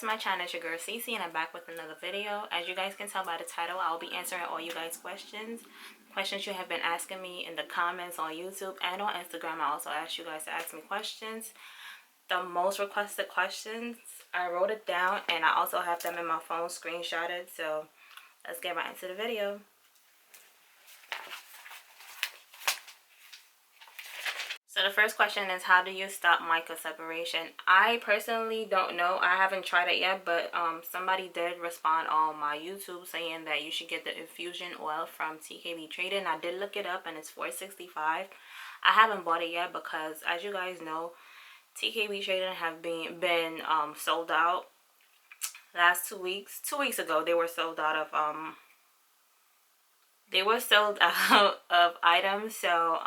to my channel. It's your girl Cece, and I'm back with another video. As you guys can tell by the title, I'll be answering all you guys' questions you have been asking me in the comments on YouTube and on Instagram. I also asked you guys to ask me questions. The most requested questions, I wrote it down, and I also have them in my phone screenshotted. So let's get right into the video. So the first question is, how do you stop mica separation? I personally don't know. I haven't tried it yet, but somebody did respond on my YouTube saying that you should get the infusion oil from TKB Trading. I did look it up, and it's $4.65. I haven't bought it yet because, as you guys know, TKB Trading have been sold out. Last 2 weeks, 2 weeks ago, they were sold out of items. So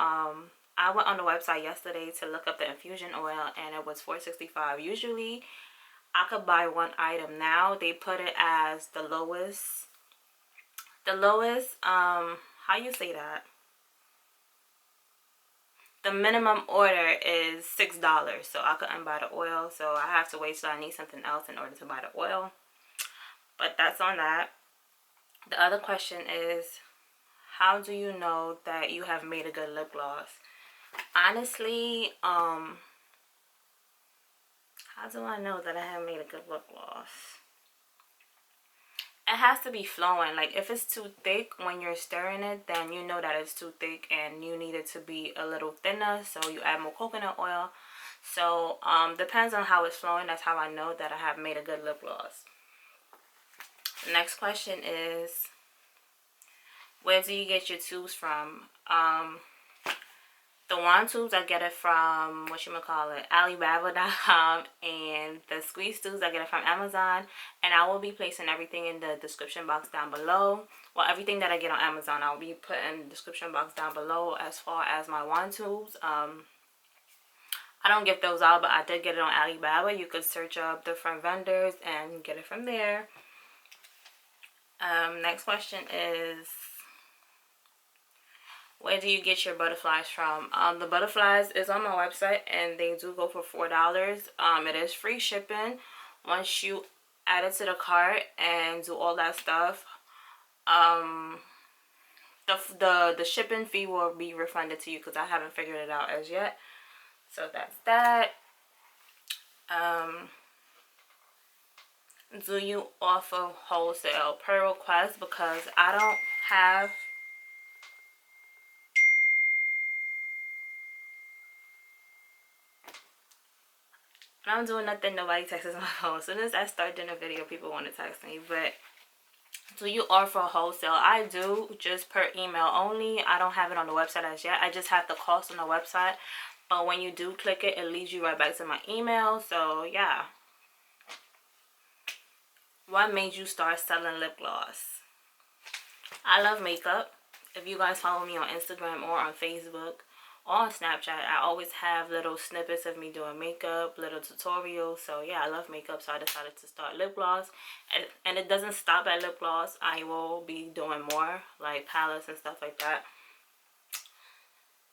I went on the website yesterday to look up the infusion oil, and it was $4.65. Usually I could buy one item. Now they put it as the lowest how you say that, the minimum order is $6, so I couldn't buy the oil, so I have to wait till I need something else in order to buy the oil. But that's on that. The other question is, how do you know that you have made a good lip gloss? Honestly, how do I know that I have made a good lip gloss? It has to be flowing. Like, if it's too thick when you're stirring it, then you know that it's too thick and you need it to be a little thinner, so you add more coconut oil. So depends on how it's flowing. That's how I know that I have made a good lip gloss. The next question is, where do you get your tubes from? The wand tubes, I get it from, Alibaba.com, and the squeeze tubes, I get it from Amazon. And I will be placing everything in the description box down below. Well, everything that I get on Amazon, I'll be putting in the description box down below. As far as my wand tubes, I don't give those out, but I did get it on Alibaba. You could search up different vendors and get it from there. Next question is, where do you get your butterflies from? The butterflies is on my website, and they do go for $4. It is free shipping once you add it to the cart and do all that stuff. The shipping fee will be refunded to you because I haven't figured it out as yet. So that's that. Do you offer wholesale? Per request, because I don't have... I'm doing nothing, nobody texts my phone. As soon as I start doing a video, people want to text me. But do you offer wholesale? I do, just per email only. I don't have it on the website as yet. I just have the cost on the website. But when you do click it, it leads you right back to my email. So yeah. What made you start selling lip gloss? I love makeup. If you guys follow me on Instagram or on Facebook, on Snapchat, I always have little snippets of me doing makeup, little tutorials. So yeah, I love makeup, so I decided to start lip gloss. And it doesn't stop at lip gloss. I will be doing more, like palettes and stuff like that.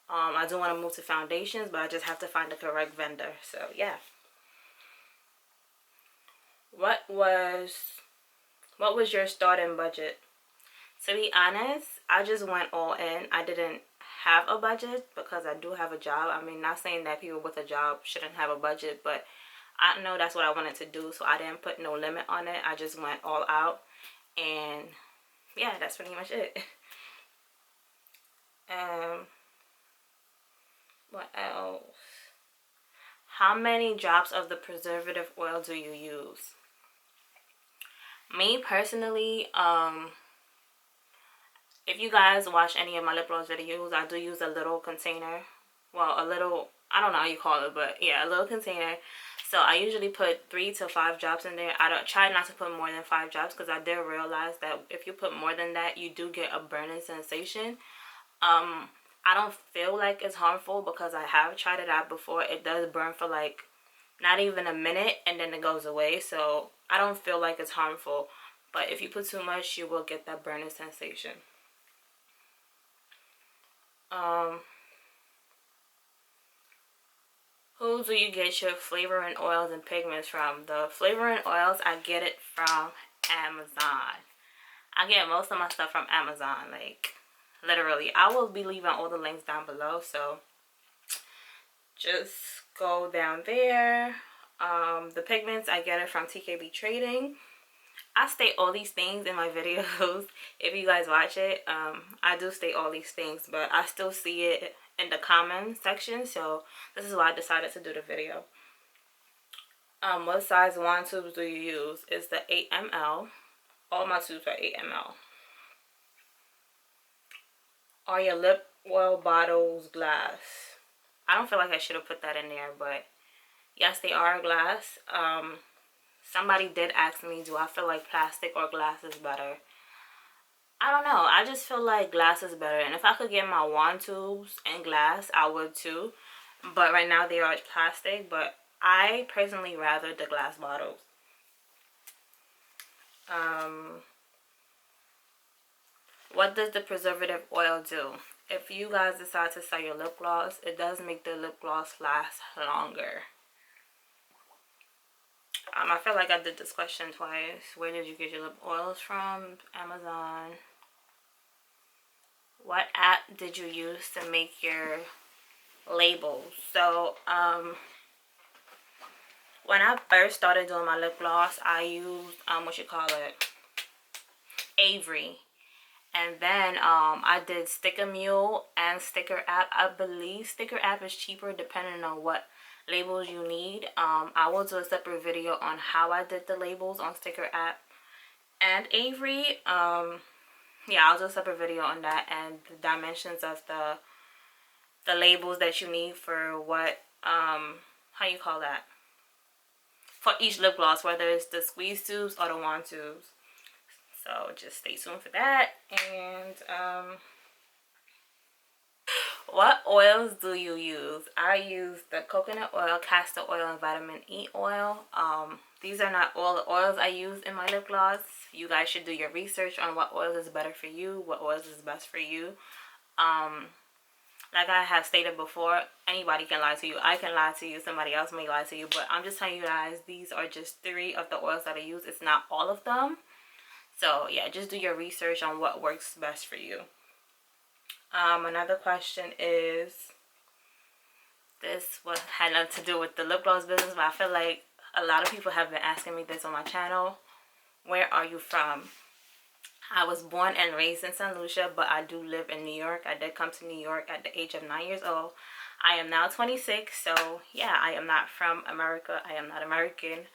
I do want to move to foundations, but I just have to find the correct vendor. So yeah. What was your starting budget? To be honest, I just went all in. I didn't have a budget because I do have a job. I mean, not saying that people with a job shouldn't have a budget, but I know that's what I wanted to do, so I didn't put no limit on it. I just went all out, and yeah, that's pretty much it. What else? How many drops of the preservative oil do you use? Me personally, if you guys watch any of my lip gloss videos, I do use a little container. Well, a little, I don't know how you call it, but yeah, a little container. So I usually put 3 to 5 drops in there. I don't try not to put more than 5 drops because I did realize that if you put more than that, you do get a burning sensation. I don't feel like it's harmful because I have tried it out before. It does burn for like not even a minute, and then it goes away. So I don't feel like it's harmful. But if you put too much, you will get that burning sensation. Who do you get your flavoring oils and pigments from? The flavoring oils, I get it from Amazon. I get most of my stuff from Amazon, like literally. I will be leaving all the links down below, so just go down there. The pigments, I get it from TKB Trading. I state all these things in my videos. If you guys watch it, I do state all these things, but I still see it in the comment section, so this is why I decided to do the video. What size wand tubes do you use? It's the 8 ml. All my tubes are 8 ml. Are your lip oil bottles glass? I don't feel like I should have put that in there, but yes, they are glass. Somebody did ask me, do I feel like plastic or glass is better? I don't know. I just feel like glass is better. And if I could get my wand tubes in glass, I would too. But right now they are plastic. But I personally rather the glass bottles. What does the preservative oil do? If you guys decide to sell your lip gloss, it does make the lip gloss last longer. I feel like I did this question twice. Where did you get your lip oils from? Amazon. What app did you use to make your labels? So, when I first started doing my lip gloss, I used, Avery. And then, I did Sticker Mule and Sticker App. I believe Sticker App is cheaper depending on what labels you need. I will do a separate video on how I did the labels on Sticker App and Avery. Yeah, I'll do a separate video on that and the dimensions of the labels that you need for what, for each lip gloss, whether it's the squeeze tubes or the wand tubes. So just stay tuned for that. And what oils do you use? I use the coconut oil, castor oil, and vitamin E oil. These are not all the oils I use in my lip gloss. You guys should do your research on what oils is better for you, what oils is best for you. Like I have stated before, anybody can lie to you. I can lie to you. Somebody else may lie to you. But I'm just telling you guys, these are just 3 of the oils that I use. It's not all of them. So yeah, just do your research on what works best for you. Another question is, this had nothing to do with the lip gloss business, but I feel like a lot of people have been asking me this on my channel. Where are you from? I was born and raised in St. Lucia, but I do live in New York. I did come to New York at the age of 9 years old. I am now 26, so yeah, I am not from America. I am not American.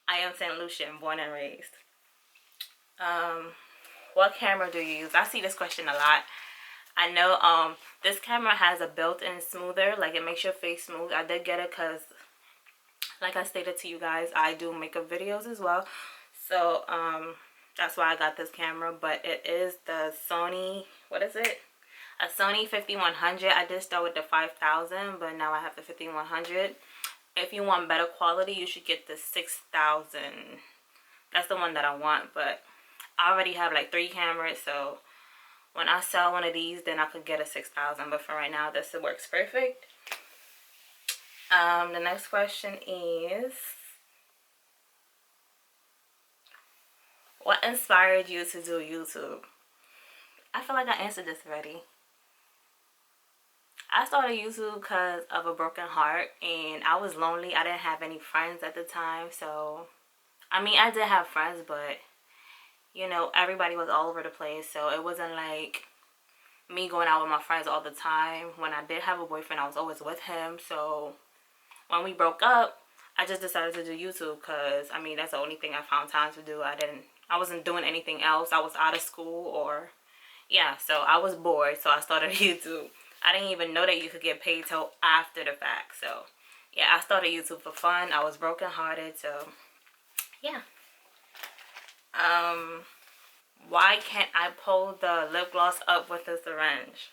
I am St. Lucian, born and raised. What camera do you use? I see this question a lot. I know this camera has a built-in smoother, like it makes your face smooth. I did get it because, like I stated to you guys, I do makeup videos as well. So that's why I got this camera. But it is the Sony, what is it? A Sony 5100. I did start with the 5000, but now I have the 5100. If you want better quality, you should get the 6000. That's the one that I want, but I already have like 3 cameras, so when I sell one of these, then I could get a 6000. But for right now, this works perfect. The next question is, what inspired you to do YouTube? I feel like I answered this already. I started YouTube because of a broken heart, and I was lonely. I didn't have any friends at the time, so I mean, I did have friends, but you know, everybody was all over the place, so it wasn't like me going out with my friends all the time. When I did have a boyfriend, I was always with him. So when we broke up, I just decided to do YouTube because, I mean, that's the only thing I found time to do. I wasn't doing anything else. I was out of school, or yeah, so I was bored, so I started YouTube. I didn't even know that you could get paid till after the fact. So yeah, I started YouTube for fun. I was brokenhearted, so yeah. Why can't I pull the lip gloss up with a syringe?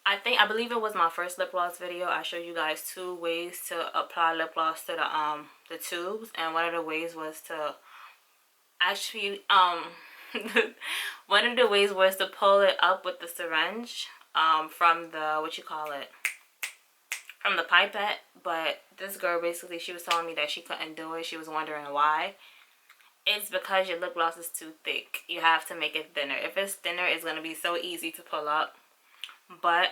I believe it was my first lip gloss video. I showed you guys 2 ways to apply lip gloss to the tubes, and one of the ways was to actually one of the ways was to pull it up with the syringe from the from the pipette. But this girl basically, she was telling me that she couldn't do it. She was wondering why. It's because your lip gloss is too thick. You have to make it thinner. If it's thinner, it's going to be so easy to pull up. But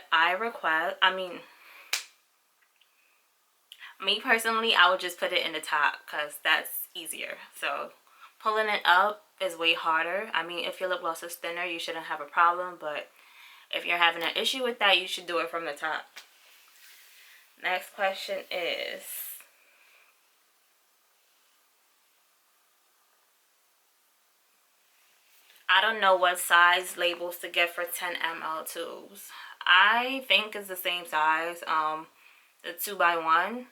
me personally, I would just put it in the top because that's easier. So pulling it up is way harder. I mean, if your lip gloss is thinner, you shouldn't have a problem. But if you're having an issue with that, you should do it from the top. Next question is, I don't know what size labels to get for 10 ml tubes. I think it's the same size, the 2x1.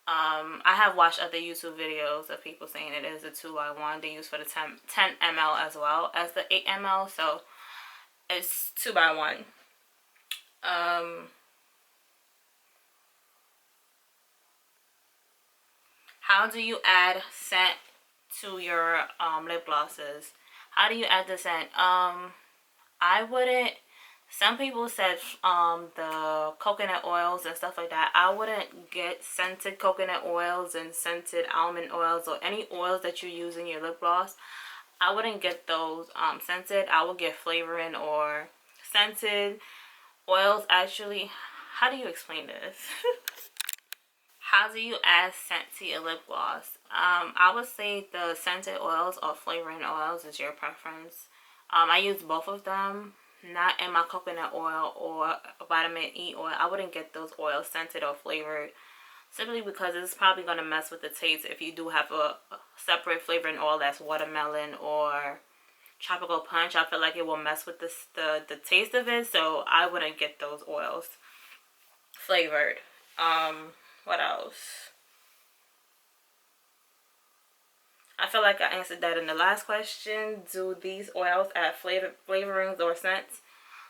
I have watched other YouTube videos of people saying it is a 2x1 they use for the 10 ml as well as the 8 ml. So it's 2x1. How do you add scent to your lip glosses? How do you add the scent? I wouldn't. Some people said the coconut oils and stuff like that. I wouldn't get scented coconut oils and scented almond oils or any oils that you use in your lip gloss. I wouldn't get those scented. I would get flavoring or scented oils. Actually, how do you explain this? How do you add scent to your lip gloss? I would say the scented oils or flavoring oils is your preference. I use both of them. Not in my coconut oil or vitamin E oil. I wouldn't get those oils scented or flavored, simply because it's probably going to mess with the taste. If you do have a separate flavoring oil that's watermelon or tropical punch, I feel like it will mess with the taste of it. So I wouldn't get those oils flavored. What else? I feel like I answered that in the last question. Do these oils add flavorings or scents?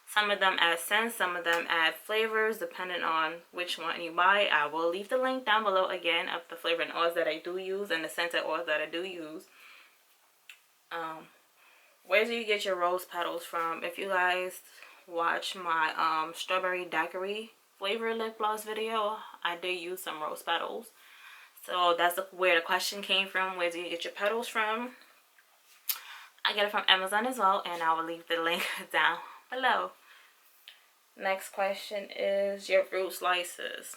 Some of them add scents, some of them add flavors, depending on which one you buy. I will leave the link down below again of the flavoring oils that I do use and the scented oils that I do use. Where do you get your rose petals from? If you guys watch my strawberry daiquiri flavor lip gloss video, I did use some rose petals. So that's where the question came from. Where do you get your petals from? I get it from Amazon as well, and I will leave the link down below. Next question is your fruit slices.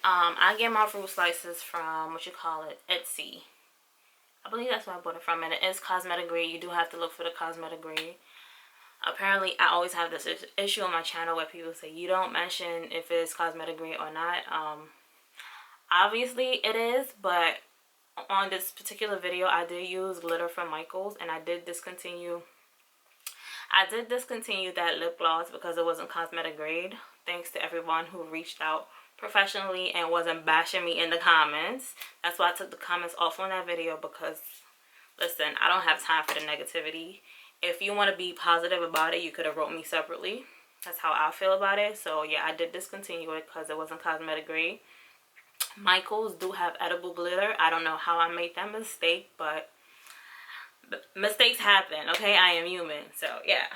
I get my fruit slices from, Etsy. I believe that's where I bought it from, and it is cosmetic grade. You do have to look for the cosmetic grade. Apparently, I always have this issue on my channel where people say you don't mention if it's cosmetic grade or not. Obviously it is, but on this particular video I did use glitter from Michaels, and I did discontinue that lip gloss because it wasn't cosmetic grade. Thanks to everyone who reached out professionally and wasn't bashing me in the comments. That's why I took the comments off on that video, because listen, I don't have time for the negativity. If you want to be positive about it, you could have wrote me separately. That's how I feel about it. So yeah, I did discontinue it because it wasn't cosmetic grade. Michaels do have edible glitter. I don't know how I made that mistake, but mistakes happen, okay? I am human. So yeah.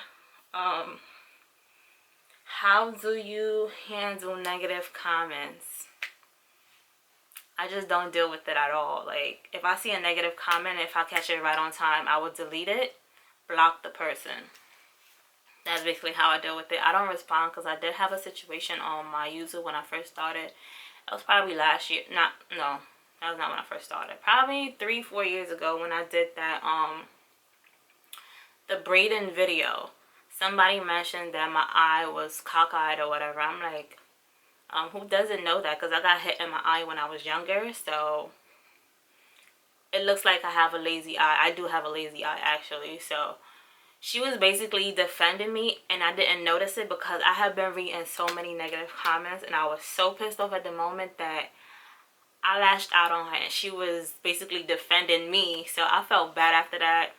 How do you handle negative comments? I just don't deal with it at all. Like, if I see a negative comment, if I catch it right on time, I will delete it, block the person. That's basically how I deal with it. I don't respond because I did have a situation on my YouTube when I first started. That was probably last year. No, that was not when I first started. Probably 3-4 years ago when I did that, the braiding video. Somebody mentioned that my eye was cockeyed or whatever. I'm like, who doesn't know that? Because I got hit in my eye when I was younger. So it looks like I have a lazy eye. I do have a lazy eye, actually. So she was basically defending me, and I didn't notice it because I have been reading so many negative comments, and I was so pissed off at the moment that I lashed out on her, and she was basically defending me. So I felt bad after that.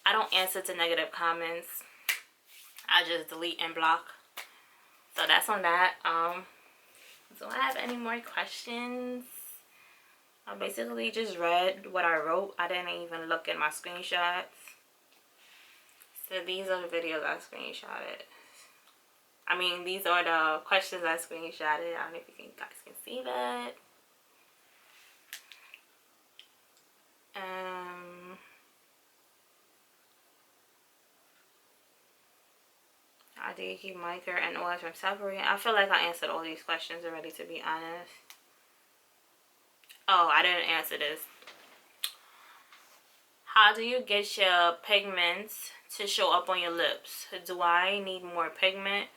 I don't answer to negative comments. I just delete and block. So that's on that. Do I have any more questions? I basically just read what I wrote. I didn't even look at my screenshots. So these are the videos I screenshotted. I mean, these are the questions I screenshotted. I don't know if you guys can see that. How do you keep mica and oils from separating? I feel like I answered all these questions already, to be honest. Oh, I didn't answer this. How do you get your pigments to show up on your lips? Do I need more pigment?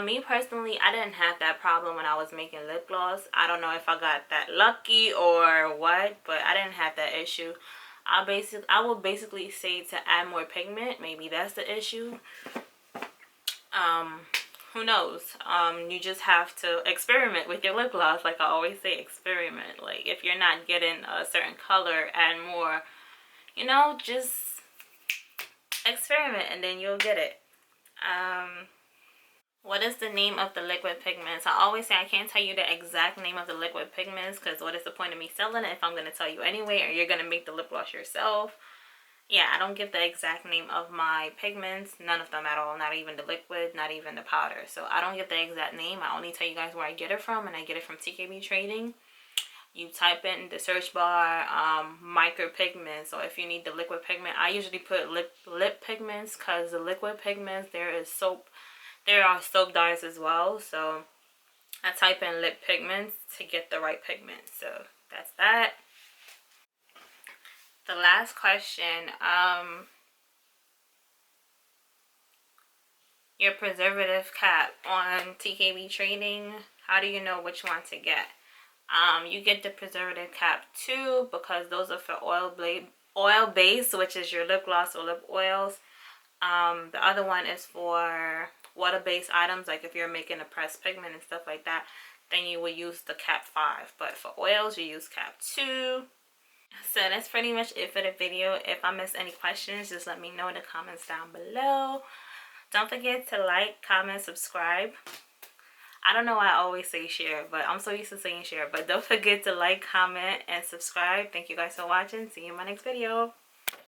Me personally, I didn't have that problem when I was making lip gloss. I don't know if I got that lucky or what, but I didn't have that issue. I will basically say to add more pigment. Maybe that's the issue. Who knows? You just have to experiment with your lip gloss. Like I always say, experiment. Like if you're not getting a certain color, add more. You know, just experiment and then you'll get it. What is the name of the liquid pigments? I always say I can't tell you the exact name of the liquid pigments because what is the point of me selling it if I'm going to tell you anyway, or you're going to make the lip gloss yourself? Yeah, I don't give the exact name of my pigments. None of them at all. Not even the liquid, not even the powder. So I don't give the exact name. I only tell you guys where I get it from, and I get it from TKB Trading. You type in the search bar micro pigments. So if you need the liquid pigment, I usually put lip pigments because the liquid pigments, there are soap dyes as well. So I type in lip pigments to get the right pigment. So that's that. The last question, your preservative cap on TKB Trading, how do you know which one to get? You get the preservative cap too because those are for oil base, which is your lip gloss or lip oils. The other one is for water-based items, like if you're making a pressed pigment and stuff like that, then you will use the cap 5. But for oils, you use cap 2. So that's pretty much it for the video. If I missed any questions, just let me know in the comments down below. Don't forget to like, comment, subscribe. I don't know why I always say share, but I'm so used to saying share. But don't forget to like, comment, and subscribe. Thank you guys for watching. See you in my next video.